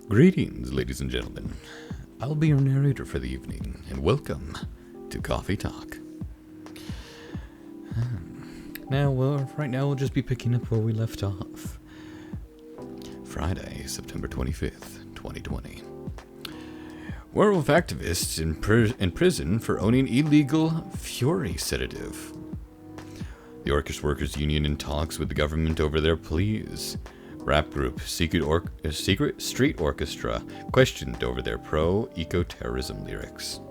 Greetings, ladies and gentlemen. I'll be your narrator for the evening, and welcome to Coffee Talk. Right now we'll just be picking up where we left off. Friday, September 25th, 2020. Werewolf activists in prison for owning illegal Fury sedative. The Orcish Workers Union in talks with the government over their pleas. Rap group Secret Street Orchestra questioned over their pro-eco-terrorism lyrics.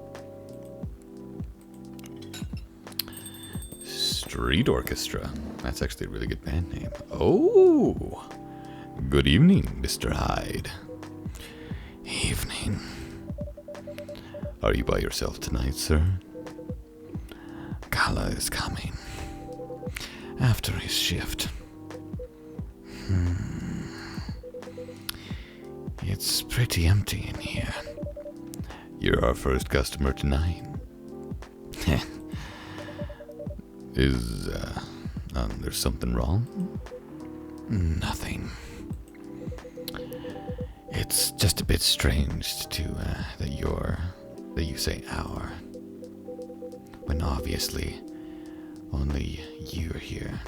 Street Orchestra. That's actually a really good band name. Oh! Good evening, Mr. Hyde. Evening. Are you by yourself tonight, sir? Kala is coming. After his shift. It's pretty empty in here. You're our first customer tonight. Is, there's something wrong? Nothing. It's just a bit strange that you say our. When obviously, only you're here.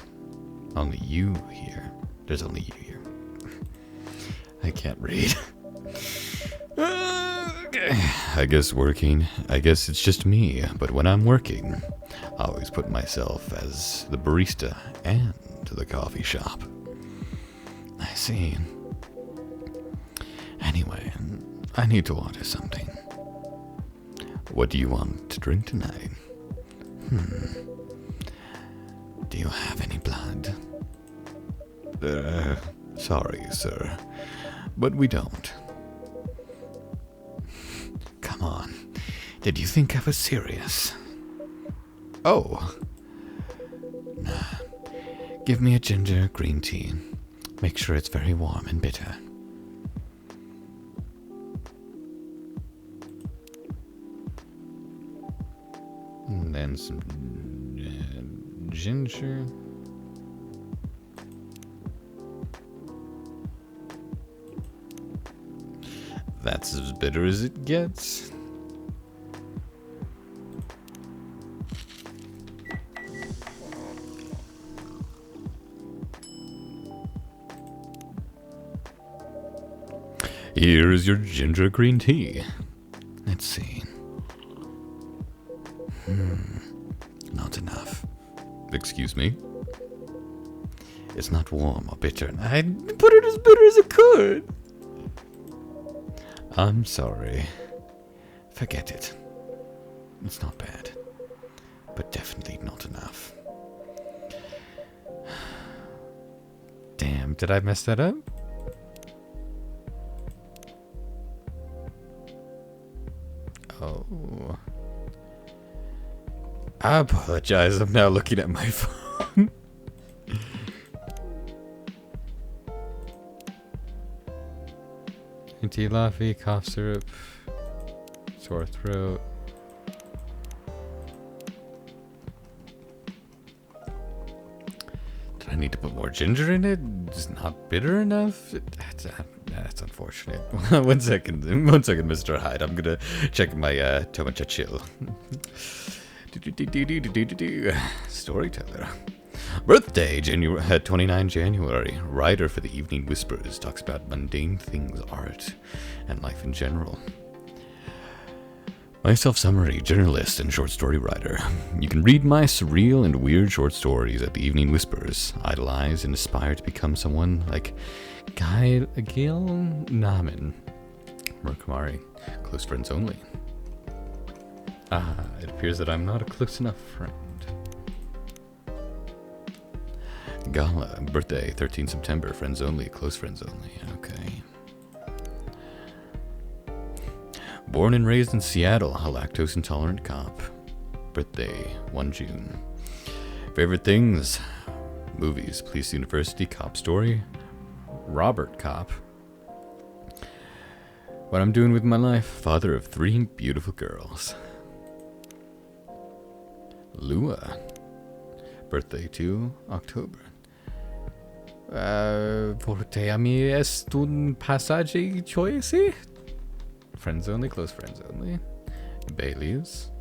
Only you here. There's only you here. I can't read. Okay. I guess it's just me, but when I'm working, I always put myself as the barista and the coffee shop. I see. Anyway, I need to order something. What do you want to drink tonight? Do you have any blood? Sorry, sir, but we don't. Come on, did you think I was serious? Oh. Nah. Give me a ginger green tea. Make sure it's very warm and bitter. And then some ginger. That's as bitter as it gets. Here is your ginger green tea. Let's see. Not enough. Excuse me? It's not warm or bitter. I put it as bitter as it could. I'm sorry. Forget it. It's not bad. But definitely not enough. Damn, did I mess that up? Oh. I apologize. I'm now looking at my phone. Tea laffy, cough syrup, sore throat. Do I need to put more ginger in it? It's not bitter enough? That's unfortunate. One second, Mr. Hyde. I'm gonna check my Tomacha chill. Storyteller. Birthday, 29 January. Writer for the Evening Whispers. Talks about mundane things, art, and life in general. My self-summary, journalist and short story writer. You can read my surreal and weird short stories at the Evening Whispers. Idolize and aspire to become someone like Gil Naman. Murkamari. Close friends only. It appears that I'm not a close enough friend. Gala, birthday, 13 September, friends only, close friends only, okay. Born and raised in Seattle, a lactose intolerant cop. Birthday, 1 June. Favorite things? Movies, Police University, Cop Story, Robert Cop. What I'm doing with my life, father of 3 beautiful girls. Lua, birthday 2 October. Vorte a mí es un pasaje choice? Friends only, close friends only. Bailey's.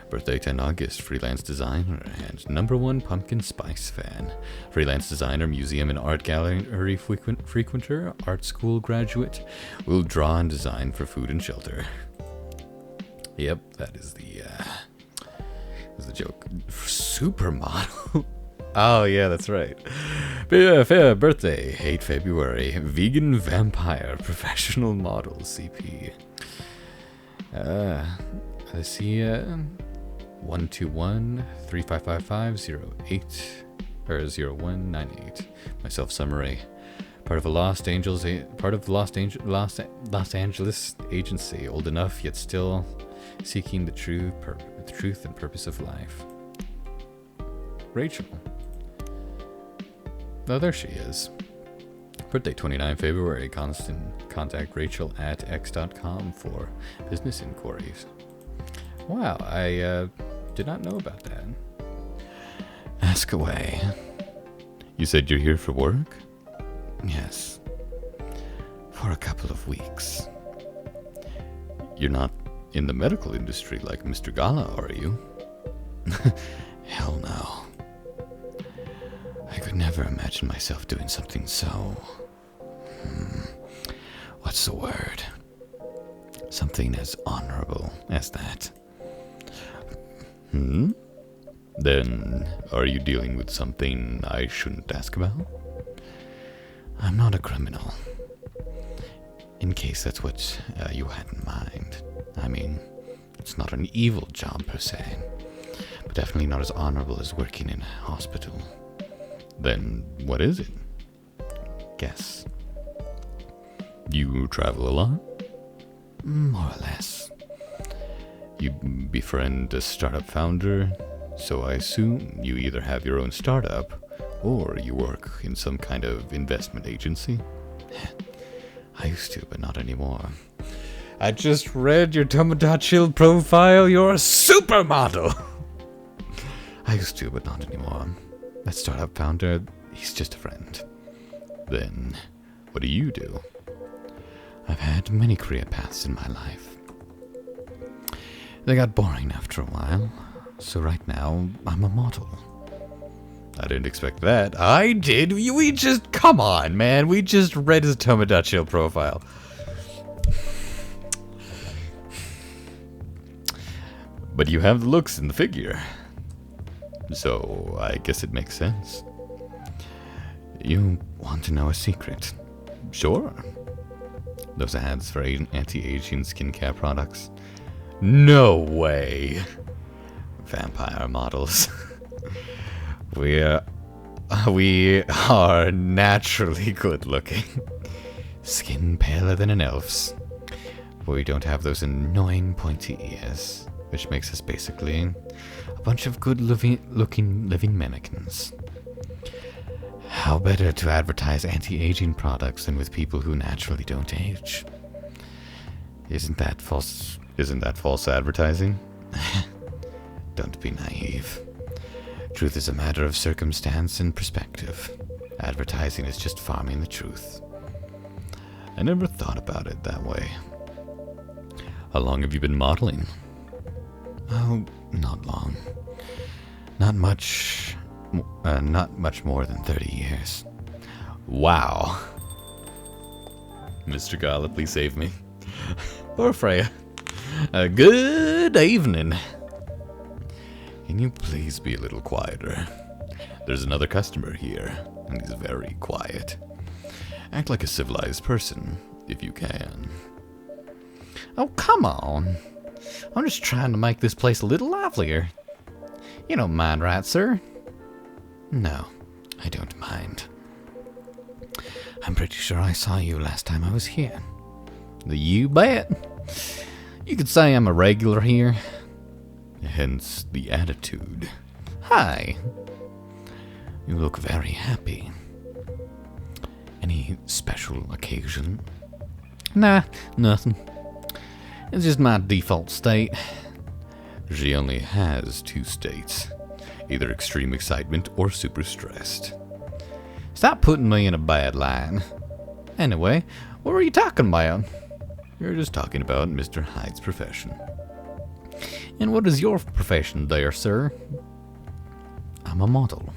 Birthday 10 August, freelance designer and #1 pumpkin spice fan. Freelance designer, museum and art gallery frequenter, art school graduate, will draw and design for food and shelter. Yep, that is the joke. Supermodel. Oh yeah, that's right. Fair birthday, 8 February, vegan vampire professional model, CP. Let's see, 121-3555-08 or 0198. Myself summary. Part of Los Angeles agency, old enough yet still seeking the truth and purpose of life. Rachel. Oh, there she is. Birthday 29 February. Contact Rachel at x.com for business inquiries. Wow, I did not know about that. Ask away. You said you're here for work? Yes. For a couple of weeks. You're not in the medical industry like Mr. Gala, are you? Hell no. I could never imagine myself doing something so... what's the word? Something as honorable as that. Then, are you dealing with something I shouldn't ask about? I'm not a criminal. In case that's what you had in mind. I mean, it's not an evil job per se, but definitely not as honorable as working in a hospital. Then, what is it? Guess. You travel a lot? More or less. You befriend a startup founder, so I assume you either have your own startup, or you work in some kind of investment agency? I used to, but not anymore. I just read your Tomodachi profile. You're a supermodel! I used to, but not anymore. That startup founder, he's just a friend. Then, what do you do? I've had many career paths in my life. They got boring after a while, so right now, I'm a model. I didn't expect that. I did? We just... Come on, man. We just read his Tomodachi profile. But you have the looks and the figure. So, I guess it makes sense. You want to know a secret? Sure. Those ads for anti-aging skincare products? No way! Vampire models. We are naturally good looking. Skin paler than an elf's. But we don't have those annoying pointy ears, which makes us basically a bunch of good looking living mannequins. How better to advertise anti-aging products than with people who naturally don't age? Isn't that false advertising? Don't be naive. Truth is a matter of circumstance and perspective. Advertising is just farming the truth. I never thought about it that way. How long have you been modeling? Oh, not long. Not much more than 30 years. Wow. Mr. Gala, please save me. Or Freya. Good evening. Can you please be a little quieter? There's another customer here, and he's very quiet. Act like a civilized person, if you can. Oh, come on. I'm just trying to make this place a little livelier. You don't mind, right, sir? No, I don't mind. I'm pretty sure I saw you last time I was here. You bet. You could say I'm a regular here. Hence the attitude. Hi. You look very happy. Any special occasion? Nah, nothing. It's just my default state. She only has 2 states. Either extreme excitement or super stressed. Stop putting me in a bad line. Anyway, what were you talking about? You're just talking about Mr. Hyde's profession. And what is your profession there, sir? I'm a model.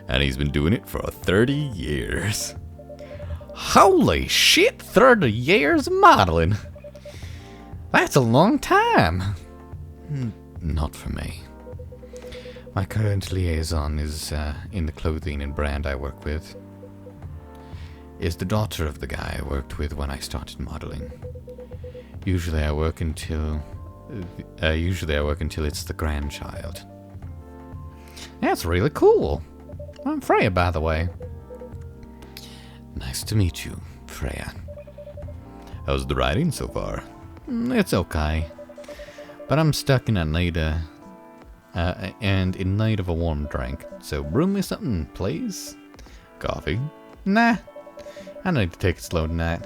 And he's been doing it for 30 years. Holy shit, 30 years of modeling. That's a long time. Not for me. My current liaison is in the clothing and brand I work with. Is the daughter of the guy I worked with when I started modeling. Usually I work until it's the grandchild. That's really cool. I'm Freya, by the way. Nice to meet you, Freya. How's the writing so far? It's okay. But I'm stuck in a need and in need of a warm drink. So brew me something, please. Coffee? Nah. I need to take it slow tonight.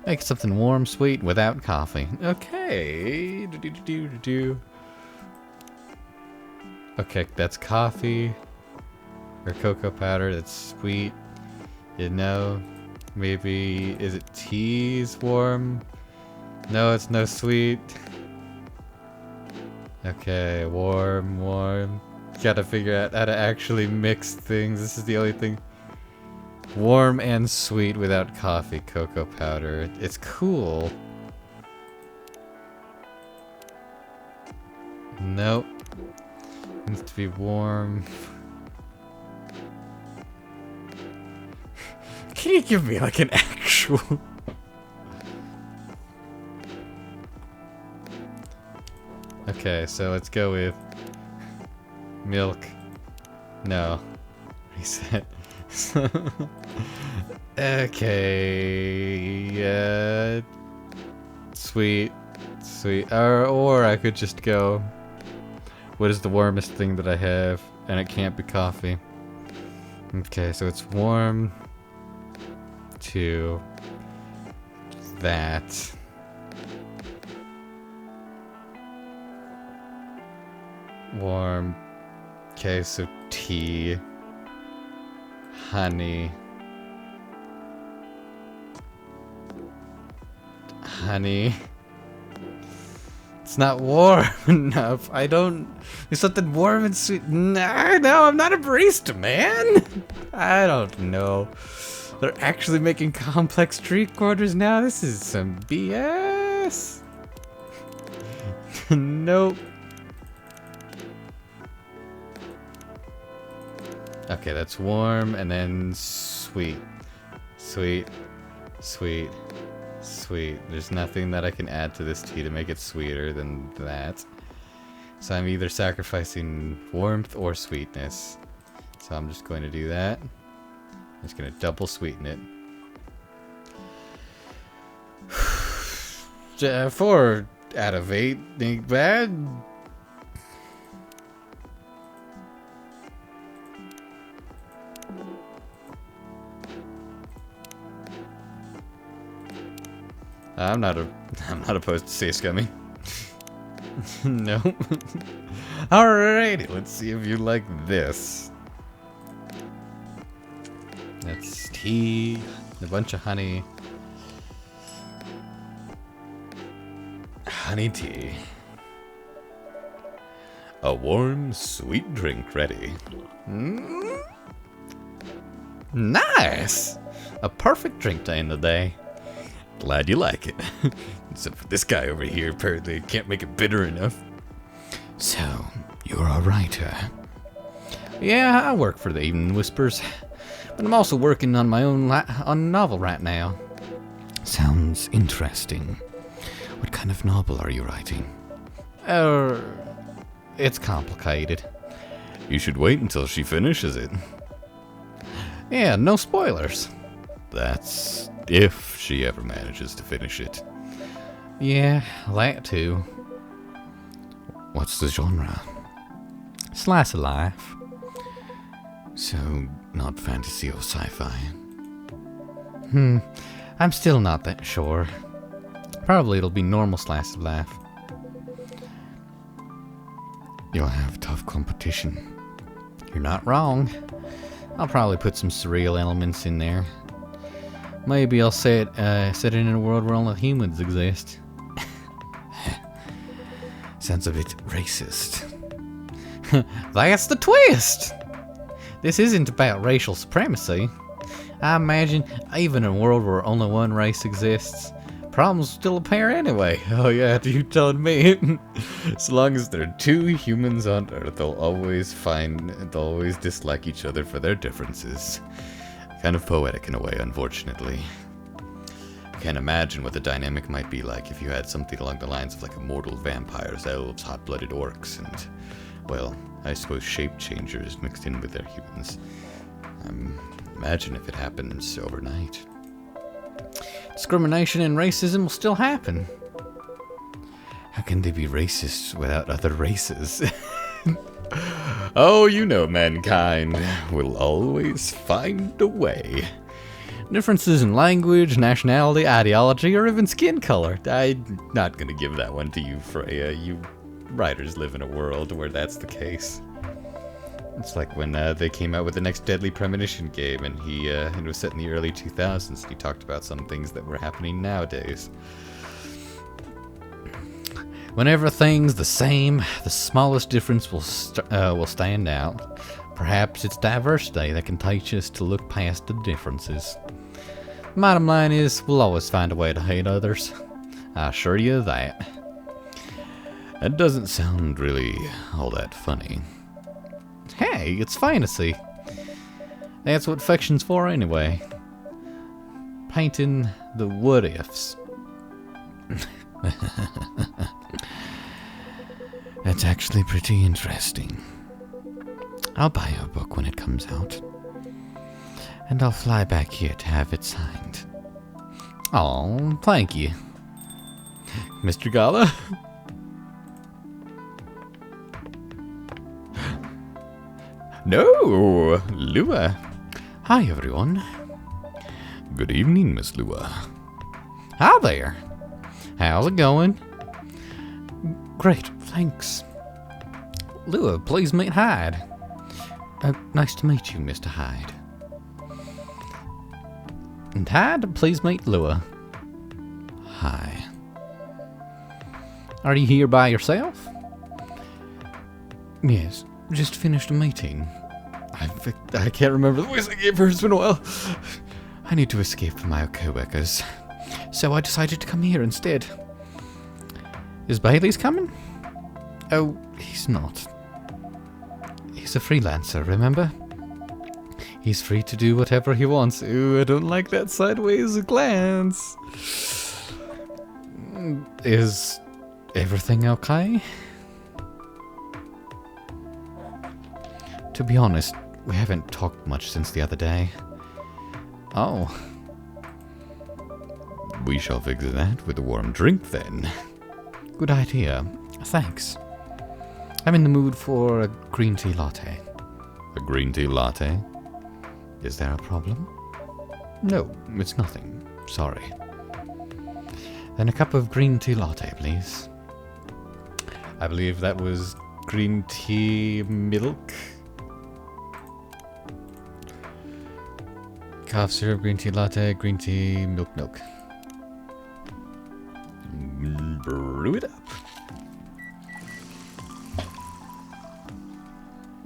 Make something warm, sweet, without coffee. Okay. Okay, that's coffee. Or cocoa powder, that's sweet. You know, maybe, is it tea's warm? No, it's no sweet. Okay, warm. Gotta figure out how to actually mix things. This is the only thing. Warm and sweet without coffee, cocoa powder. It's cool. Nope. It needs to be warm. Can you give me like an actual... Okay, so let's go with milk. No. Reset. Okay. Sweet. Or I could just go. What is the warmest thing that I have? And it can't be coffee. Okay, so it's warm to that. Warm. Okay, so tea. Honey. It's not warm enough. There's something warm and sweet. No, I'm not a barista, man. I don't know. They're actually making complex drink orders now? This is some BS. Nope. Okay, that's warm and then sweet. There's nothing that I can add to this tea to make it sweeter than that. So I'm either sacrificing warmth or sweetness. So I'm just going to do that. I'm just going to double sweeten it. 4 out of 8 ain't bad. I'm not opposed to say scummy. No. Alrighty, let's see if you like this. That's tea, a bunch of honey. Honey tea. A warm, sweet drink ready. Nice! A perfect drink to end the day. Glad you like it. Except for this guy over here, apparently can't make it bitter enough. So, you're a writer. Yeah, I work for the Evening Whispers. But I'm also working on my own novel right now. Sounds interesting. What kind of novel are you writing? It's complicated. You should wait until she finishes it. Yeah, no spoilers. That's if she ever manages to finish it. Yeah, that too. What's the genre? Slice of life. So, not fantasy or sci-fi? I'm still not that sure. Probably it'll be normal slice of life. You'll have tough competition. You're not wrong. I'll probably put some surreal elements in there. Maybe I'll set it in a world where only humans exist. Sounds a bit racist. That's the twist! This isn't about racial supremacy. I imagine, even in a world where only one race exists, problems still appear anyway. Oh yeah, you telling me? As long as there are two humans on Earth, they'll always dislike each other for their differences. Kind of poetic in a way, unfortunately. I can't imagine what the dynamic might be like if you had something along the lines of like immortal vampires, elves, hot-blooded orcs, and, well, I suppose shape changers mixed in with their humans. Imagine if it happens overnight. Discrimination and racism will still happen. How can they be racist without other races? Oh, you know, mankind will always find a way. Differences in language, nationality, ideology, or even skin color. I'm not gonna give that one to you, Freya. You writers live in a world where that's the case. It's like when they came out with the next Deadly Premonition game, and it was set in the early 2000s, and he talked about some things that were happening nowadays. When everything's the same, the smallest difference will stand out. Perhaps it's diversity that can teach us to look past the differences. Bottom line is, we'll always find a way to hate others. I assure you of that. That doesn't sound really all that funny. Hey, it's fantasy. That's what fiction's for anyway. Painting the what ifs. That's actually pretty interesting. I'll buy your book when it comes out. And I'll fly back here to have it signed. Oh, thank you. Mr. Gala? No, Lua. Hi, everyone. Good evening, Miss Lua. Hi there. How's it going? Great, thanks. Lua, please meet Hyde. Nice to meet you, Mr. Hyde. And Hyde, please meet Lua. Hi. Are you here by yourself? Yes. Just finished a meeting. I can't remember the voice I gave her. It's been a while. I need to escape from my co-workers, so I decided to come here instead. Is Bailey's coming? Oh, he's not. He's a freelancer, remember? He's free to do whatever he wants. Ooh, I don't like that sideways glance. Is everything okay? To be honest, we haven't talked much since the other day. Oh. We shall fix that with a warm drink then. Good idea. Thanks. I'm in the mood for a green tea latte. A green tea latte? Is there a problem? No, it's nothing. Sorry. Then a cup of green tea latte, please. I believe that was green tea milk. Cough syrup, green tea latte, green tea, milk. Brew it up.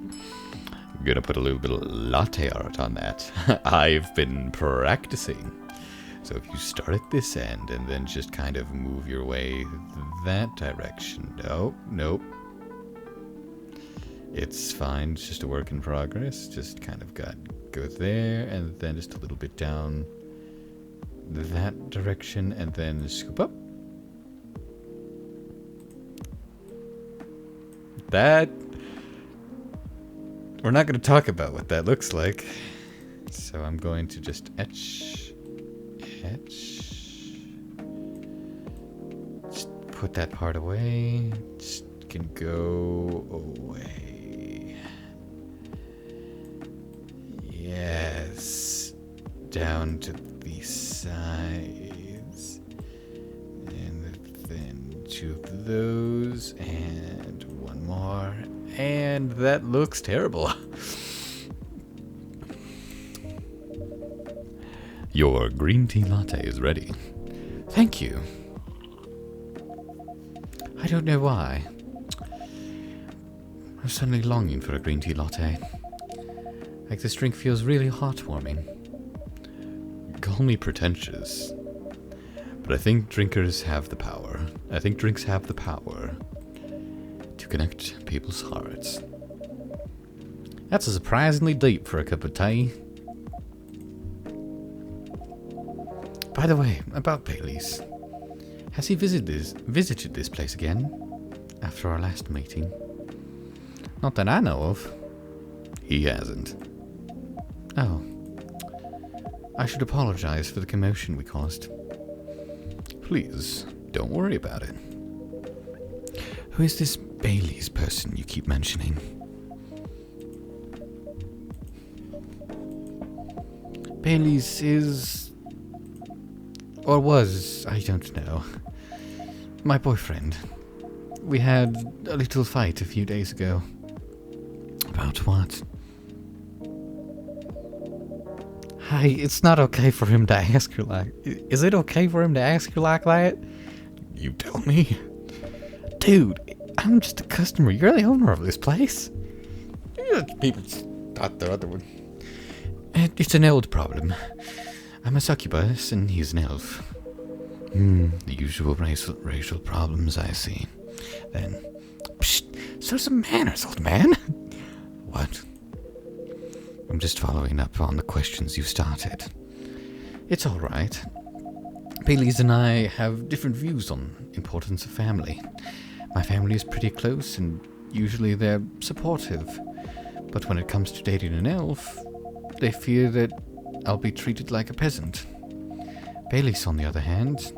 I'm gonna put a little bit of latte art on that. I've been practicing. So if you start at this end and then just kind of move your way that direction. Nope. It's fine, it's just a work in progress. Just kind of go there, and then just a little bit down that direction, and then scoop up. That... We're not going to talk about what that looks like. So I'm going to just etch. Just put that part away. Just can go away. Yes. Down to the sides. And then two of those. And one more. And that looks terrible. Your green tea latte is ready. Thank you. I don't know why. I'm suddenly longing for a green tea latte. Like this drink feels really heartwarming. Call me pretentious, but I think drinkers have the power. I think drinks have the power to connect people's hearts. That's surprisingly deep for a cup of tea. By the way, about Bailey's. Has he visited this place again after our last meeting? Not that I know of. He hasn't. Oh. I should apologize for the commotion we caused. Please, don't worry about it. Who is this Bailey's person you keep mentioning? Bailey's is... or was, I don't know. My boyfriend. We had a little fight a few days ago. About what? Hi, it's not okay for him to ask her like... Is it okay for him to ask her like that? You tell me. Dude, I'm just a customer. You're the owner of this place. People thought the other one. It's an old problem. I'm a succubus and he's an elf. The usual racial problems I see. Then, psst, show some manners, old man. What? I'm just following up on the questions you started. It's all right. Bailey's and I have different views on importance of family. My family is pretty close and usually they're supportive. But when it comes to dating an elf, they fear that I'll be treated like a peasant. Bailey's, on the other hand,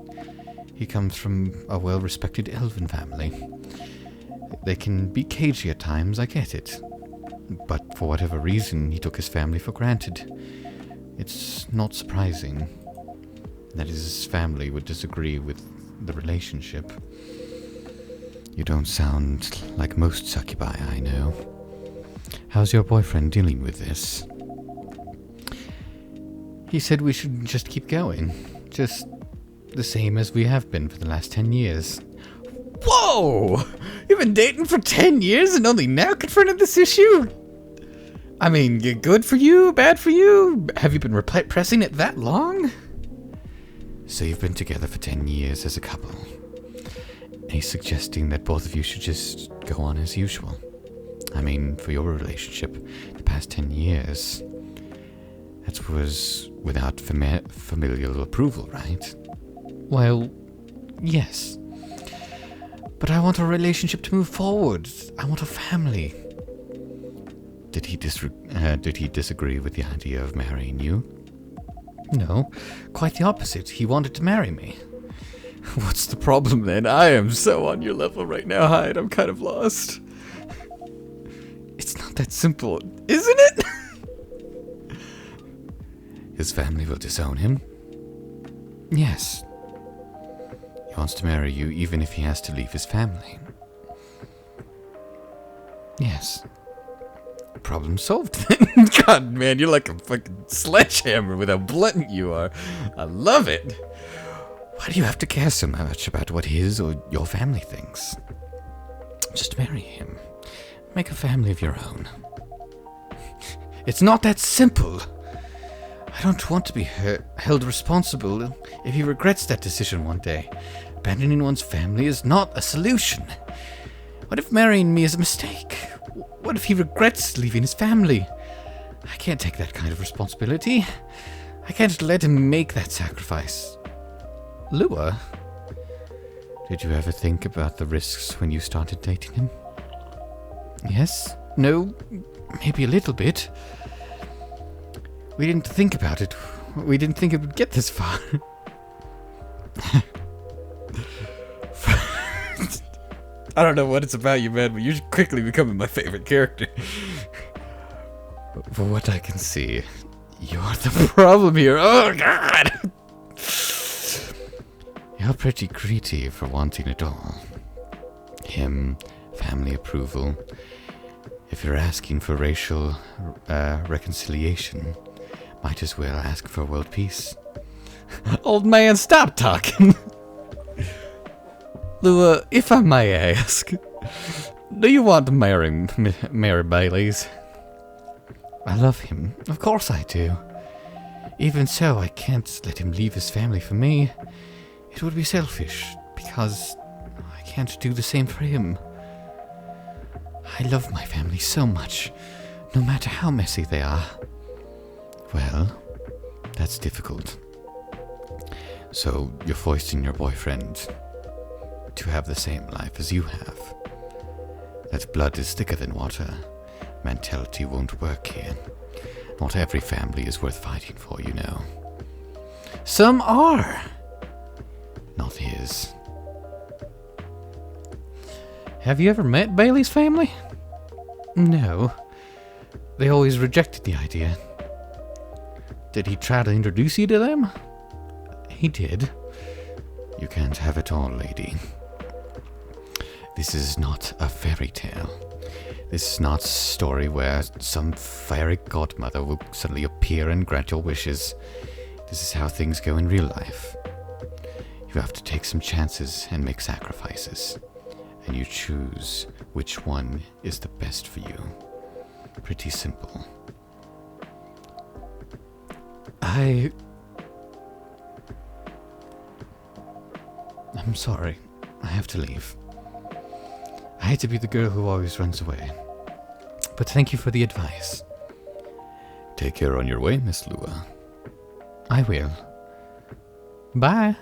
he comes from a well-respected elven family. They can be cagey at times, I get it. But for whatever reason, he took his family for granted. It's not surprising that his family would disagree with the relationship. You don't sound like most succubi I know. How's your boyfriend dealing with this? He said we should just keep going. Just the same as we have been for the last 10 years. Whoa! You've been dating for 10 years and only now confronted this issue? I mean, good for you, bad for you? Have you been pressing it that long? So you've been together for 10 years as a couple. And he's suggesting that both of you should just go on as usual. I mean, for your relationship, the past 10 years, that was without familial approval, right? Well, yes. But I want a relationship to move forward. I want a family. Did he disagree with the idea of marrying you? No, quite the opposite. He wanted to marry me. What's the problem then? I am so on your level right now, Hyde. I'm kind of lost. It's not that simple, isn't it? His family will disown him? Yes. He wants to marry you even if he has to leave his family. Yes. Problem solved then. God, man, you're like a fucking sledgehammer with how blunt you are. I love it. Why do you have to care so much about what his or your family thinks? Just marry him. Make a family of your own. It's not that simple. I don't want to be held responsible if he regrets that decision one day. Abandoning one's family is not a solution. What if marrying me is a mistake? What if he regrets leaving his family? I can't take that kind of responsibility. I can't let him make that sacrifice. Lua, did you ever think about the risks when you started dating him? Yes? No? Maybe a little bit. We didn't think about it. We didn't think it would get this far. I don't know what it's about you, man, but you're quickly becoming my favorite character. For what I can see, you're the problem here. Oh, God! You're pretty greedy for wanting it all. Him, family approval. If you're asking for racial reconciliation, might as well ask for world peace. Old man, stop talking. Lua, if I may ask, do you want to marry Bailey's? I love him. Of course I do. Even so, I can't let him leave his family for me. It would be selfish, because I can't do the same for him. I love my family so much, no matter how messy they are. Well, that's difficult. So, you're foisting your boyfriend to have the same life as you have. That blood is thicker than water. Mentality won't work here. Not every family is worth fighting for, you know. Some are. Not his. Have you ever met Bailey's family? No. They always rejected the idea. Did he try to introduce you to them? He did. You can't have it all, lady. This is not a fairy tale. This is not a story where some fairy godmother will suddenly appear and grant your wishes. This is how things go in real life. You have to take some chances and make sacrifices. And you choose which one is the best for you. Pretty simple. I'm sorry. I have to leave. I hate to be the girl who always runs away. But thank you for the advice. Take care on your way, Miss Lua. I will. Bye.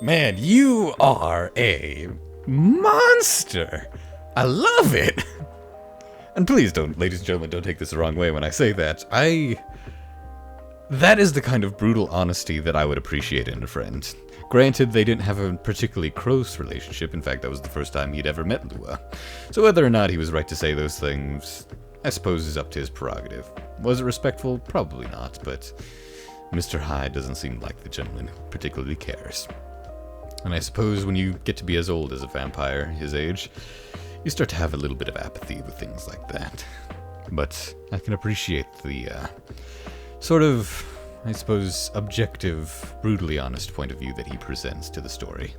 Man, you are a monster. I love it. And please don't, ladies and gentlemen, don't take this the wrong way when I say that. That is the kind of brutal honesty that I would appreciate in a friend. Granted, they didn't have a particularly close relationship. In fact, that was the first time he'd ever met Lua. So whether or not he was right to say those things, I suppose is up to his prerogative. Was it respectful? Probably not, but Mr. Hyde doesn't seem like the gentleman who particularly cares. And I suppose when you get to be as old as a vampire, his age, you start to have a little bit of apathy with things like that. But I can appreciate the sort of, I suppose, objective, brutally honest point of view that he presents to the story.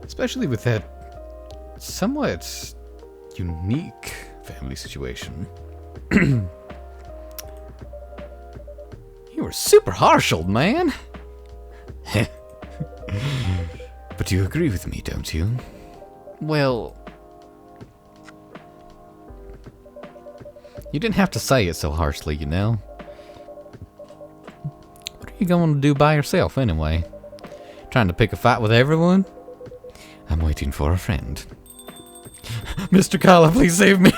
Especially with that somewhat unique family situation. You were super harsh, old man. But you agree with me, don't you? Well, you didn't have to say it so harshly, you know. What are you going to do by yourself, anyway? Trying to pick a fight with everyone? I'm waiting for a friend. Mr. Kala, please save me!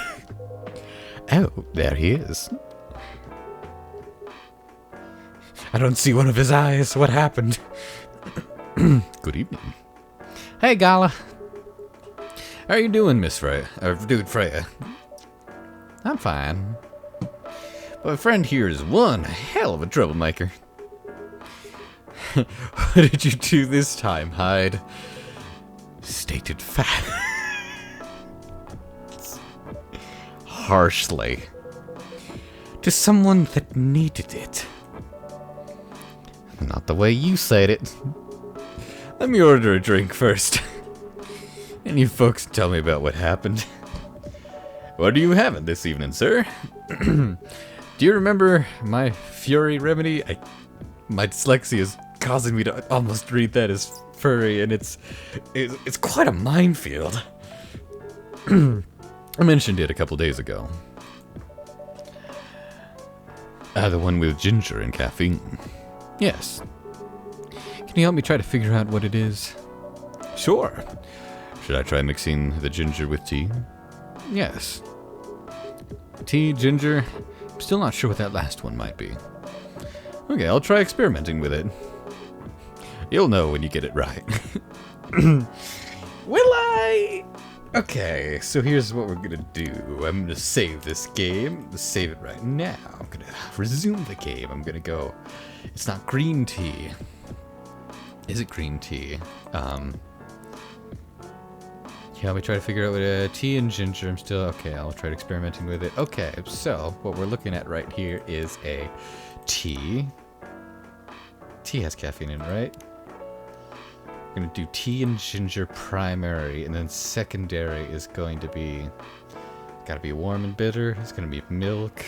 Oh, there he is. I don't see one of his eyes. What happened? Good evening. Hey, Gala. How are you doing, Miss Freya? Dude, Freya. I'm fine. But my friend here is one hell of a troublemaker. What did you do this time, Hyde? Stated fact. Harshly. To someone that needed it. Not the way you said it. Let me order a drink first. And you folks tell me about what happened. What are you having this evening, sir? Do you remember my fury remedy? My dyslexia is causing me to almost read that as furry, and it's quite a minefield. I mentioned it a couple days ago. The one with ginger and caffeine. Yes. Can you help me try to figure out what it is? Sure. Should I try mixing the ginger with tea? Yes. Tea, ginger. I'm still not sure what that last one might be. Okay, I'll try experimenting with it. You'll know when you get it right. Will I? Okay, so here's what we're gonna do. I'm gonna save this game. Let's save it right now. I'm gonna resume the game. I'm gonna go. It's not green tea. Is it green tea? Yeah, we try to figure out what tea and ginger. I'm still okay. I'll try experimenting with it. Okay, so what we're looking at right here is a tea. Tea has caffeine in it, right? We're gonna do tea and ginger primary, and then secondary is going to be gotta be warm and bitter. It's gonna be milk.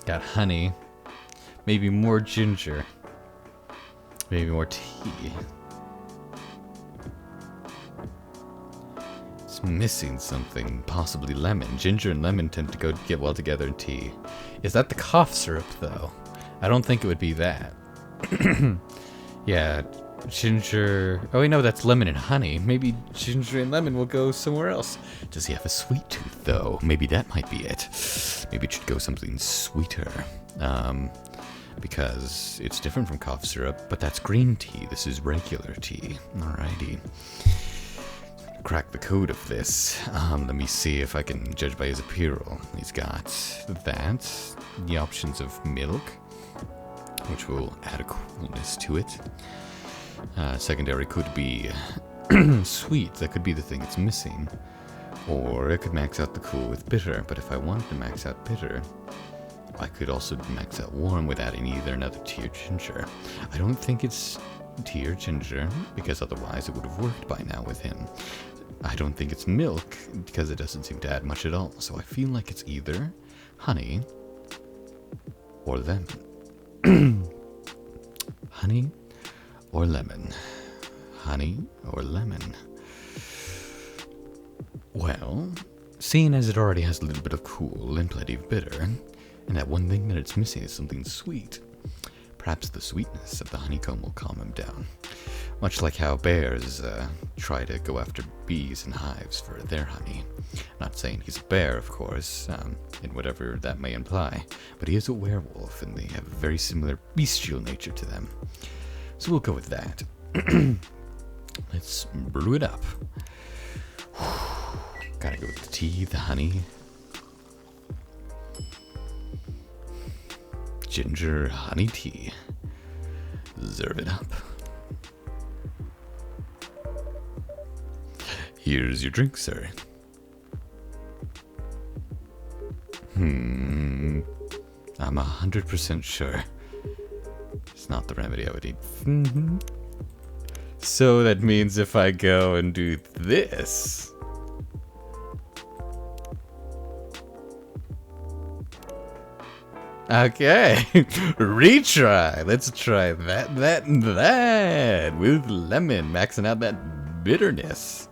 Got honey. Maybe more ginger. Maybe more tea. It's missing something, possibly lemon. Ginger and lemon tend to get well together in tea. Is that the cough syrup, though? I don't think it would be that. Yeah, ginger... Oh, wait, no, that's lemon and honey. Maybe ginger and lemon will go somewhere else. Does he have a sweet tooth, though? Maybe that might be it. Maybe it should go something sweeter. Because it's different from cough syrup, but that's green tea. This is regular tea. Alrighty. Crack the code of this. Let me see if I can judge by his apparel. He's got that. The options of milk, which will add a coolness to it. Secondary could be sweet. That could be the thing it's missing. Or it could max out the cool with bitter. But if I wanted to max out bitter, I could also max out warm with adding either another tea or ginger. I don't think it's tea or ginger, because otherwise it would have worked by now with him. I don't think it's milk, because it doesn't seem to add much at all. So I feel like it's either honey or lemon. Honey or lemon. Honey or lemon. Well, seeing as it already has a little bit of cool and plenty of bitter, and that one thing that it's missing is something sweet, perhaps the sweetness of the honeycomb will calm him down. Much like how bears try to go after bees and hives for their honey. Not saying he's a bear, of course, in whatever that may imply, but he is a werewolf, and they have a very similar bestial nature to them. So we'll go with that. Let's brew it up. Gotta go with the tea, the honey. Ginger honey tea. Serve it up. Here's your drink, sir. I'm 100% sure it's not the remedy I would need. So that means if I go and do this... Okay, retry. Let's try that, and that with lemon, maxing out that bitterness.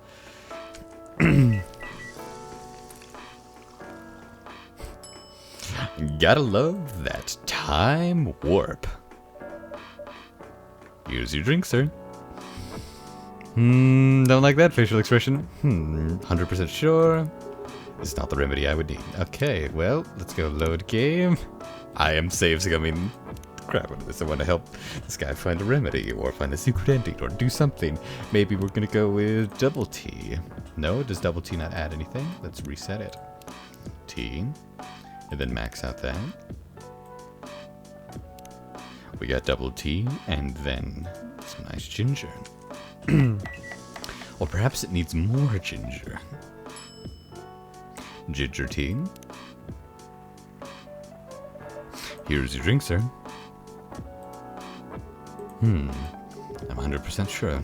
Gotta love that time warp. Here's your drink, sir. Don't like that facial expression. 100% sure. It's not the remedy I would need. Okay, well, let's go load game. I am save scumming crap out of this. I want to help this guy find a remedy, or find a secret ending, or do something. Maybe we're gonna go with double T. No, does double T not add anything? Let's reset it. T, and then max out that. We got double T, and then some nice ginger. Or perhaps it needs more ginger. Ginger tea. Here's your drink, sir. I'm 100% sure.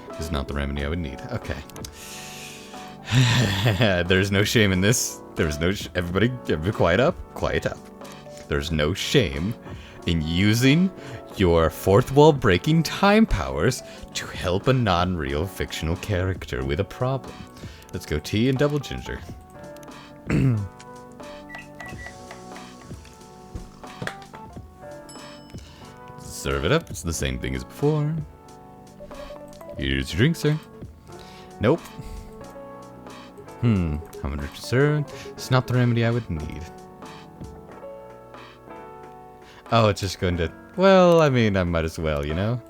This is not the remedy I would need. Okay. There's no shame in this. There's no everybody quiet up. Quiet up. There's no shame in using your fourth wall breaking time powers to help a non-real fictional character with a problem. Let's go tea and double ginger. Serve it up. It's the same thing as before. Here's your drink, sir. Nope. 100%. It's not the remedy I would need. Oh, it's just going to... Well, I mean, I might as well, you know?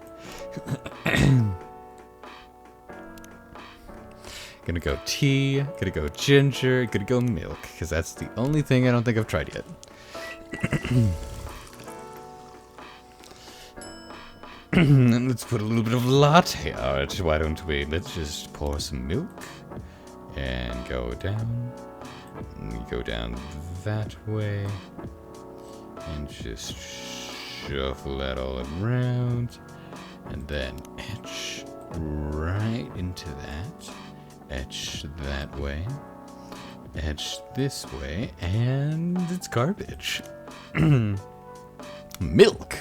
Gonna go tea, gonna go ginger, gonna go milk, because that's the only thing I don't think I've tried yet. Let's put a little bit of latte art. Why don't we? Let's just pour some milk and go down. And go down that way. And just shuffle that all around. And then etch right into that. Etch that way. Etch this way. And it's garbage. Milk.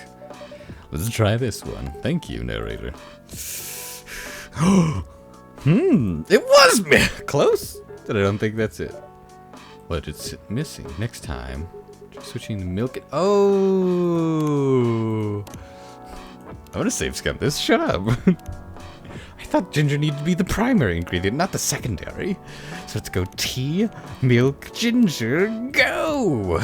Let's try this one. Thank you, narrator. It was milk. Close. But I don't think that's it. But it's missing. Next time, switching the milk. Oh, I want to save scum this. Shut up. I thought ginger needed to be the primary ingredient, not the secondary. So let's go tea, milk, ginger, go.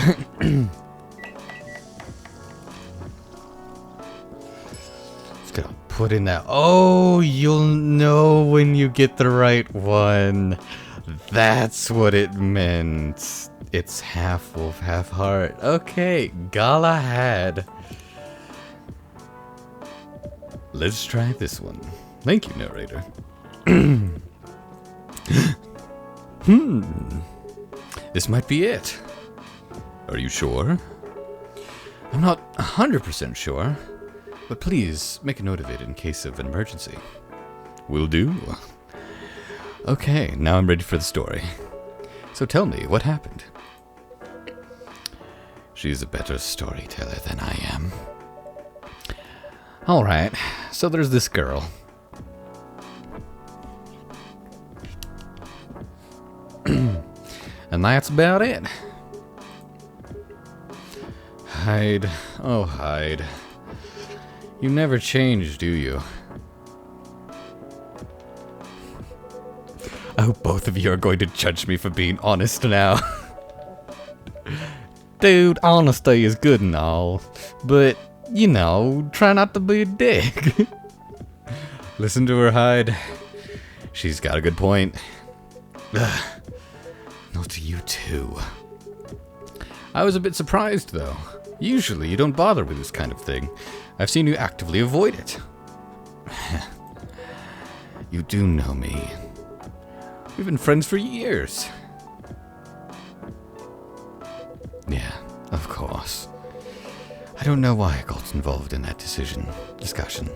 Just gonna put in that. Oh, you'll know when you get the right one. That's what it meant. It's half wolf, half heart. Okay, Galahad. Let's try this one. Thank you, narrator. This might be it. Are you sure? I'm not 100% sure, but please make a note of it in case of an emergency. Will do. Okay, now I'm ready for the story. So tell me, what happened? She's a better storyteller than I am. Alright, so there's this girl. And that's about it. Hyde. Oh, Hyde. You never change, do you? I hope both of you are going to judge me for being honest now. Dude, honesty is good and all, but, you know, try not to be a dick. Listen to her, Hyde. She's got a good point. Ugh. Not you too. I was a bit surprised, though. Usually you don't bother with this kind of thing. I've seen you actively avoid it. You do know me. We've been friends for years. Yeah, of course. I don't know why I got involved in that discussion.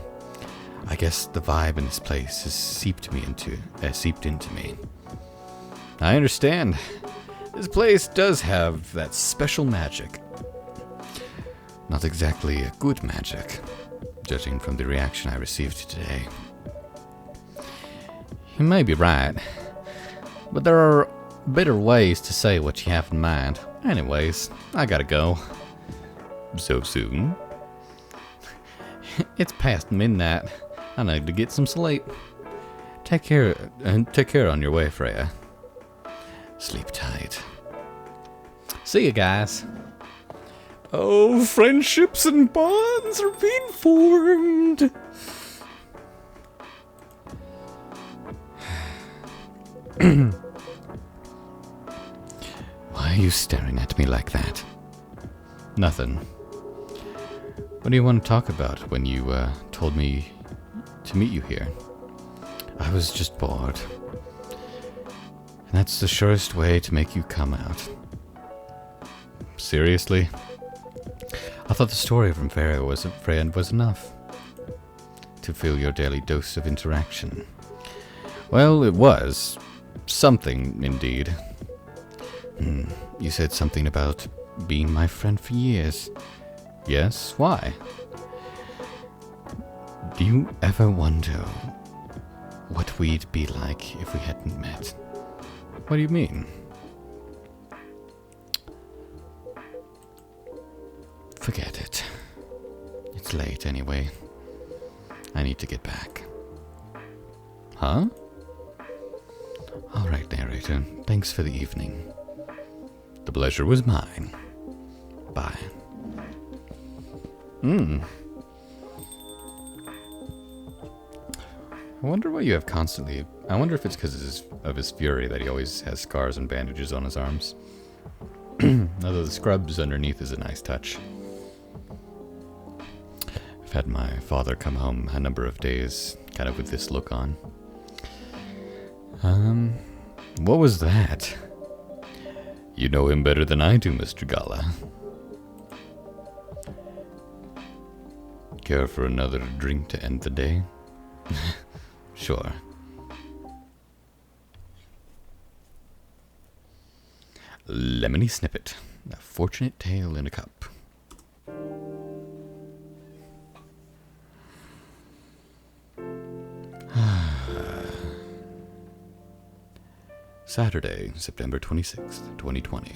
I guess the vibe in this place has seeped into me. I understand. This place does have that special magic. Not exactly a good magic, judging from the reaction I received today. You may be right, but there are better ways to say what you have in mind. Anyways, I gotta go. So soon? It's past midnight. I need to get some sleep. Take care on your way, Freya. Sleep tight. See you guys. Oh, friendships and bonds are being formed. Why are you staring at me like that? Nothing. What do you want to talk about when you told me to meet you here? I was just bored. And that's the surest way to make you come out. Seriously? I thought the story from Freya was enough to fill your daily dose of interaction. Well, it was. Something, indeed. You said something about being my friend for years. Yes? Why? Do you ever wonder what we'd be like if we hadn't met? What do you mean? Forget it. It's late anyway. I need to get back. Huh? Alright, narrator. Thanks for the evening. The pleasure was mine. Bye. I wonder why you have constantly... I wonder if it's because of his fury that he always has scars and bandages on his arms. Although the scrubs underneath is a nice touch. had my father come home a number of days, kind of with this look on. What was that? You know him better than I do, Mr. Gala. Care for another drink to end the day? Sure. Lemony Snippet. A fortunate tale in a cup. Saturday, September 26th, 2020.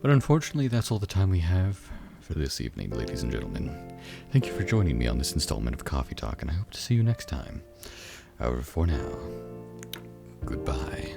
But unfortunately, that's all the time we have for this evening, ladies and gentlemen. Thank you for joining me on this installment of Coffee Talk, and I hope to see you next time. However, for now, goodbye.